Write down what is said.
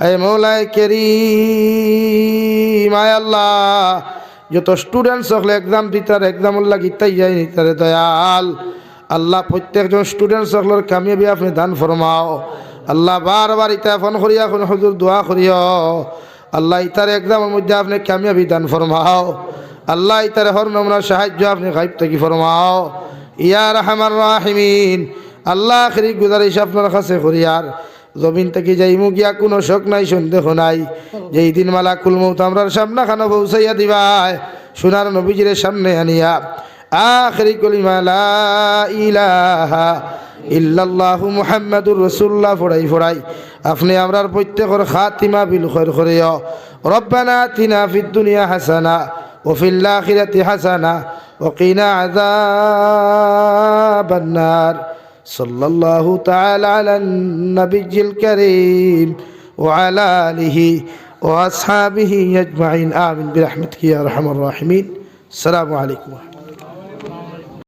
আয় মৌলায় কারীম, আয় আল্লাহ যত স্টুডেন্টস সকলে এক্সাম দিতার এক্সাম লাগি তাই যাই নিতারে দয়াল আল্লাহ প্রত্যেকজন স্টুডেন্ট সকলের কামিয়াবি আপনি দান ফরমাও। আল্লাহ বারবার ইতা ফোন করিয়া কোন হুজুর দোয়া করিও আল্লাহ ইতার এক্সামের মধ্যে আপনি কামিয়াবি দান ফরমাও। আল্লাহ ইতার হর নমুনার সাহায্য আপনি গাইব থেকে ফরমাও ইয়া রাহমার রাহিমিন। আল্লাহ আখরি গুজারিশ আপনার কাছে করিয়ার জমিন থেকে যাইমু গিয়া কোনো শোক নাই সন্দেহ নাই, যেই দিন মালাকুল মউত আমরার সামনে খানো পৌঁছাইয়া দিবাই সোনার নবীজির সামনে আনিয়া আখরি কলিমা লা ইলাহা ইল্লাল্লাহু মুহাম্মাদুর রাসূলুল্লাহ ফড়াই ফড়াই আপনি আমরার প্রত্যেকের খাতিমা বিল খৈর করিও। রব্বানা আতিনা ফিদ দুনিয়া হাসানা ওয়া ফিল আখিরাতি হাসানা ওয়া কিনা আযাবান নার। সাল্লাল্লাহু তাআলা আলান নাবিয়্যিল কারীম ওয়া আলা আলিহি ওয়া আসহাবিহি আজমাইন আমিন বিরহমাতিকা ইয়া আরহামার রাহিমিন। আসসালামু আলাইকুম।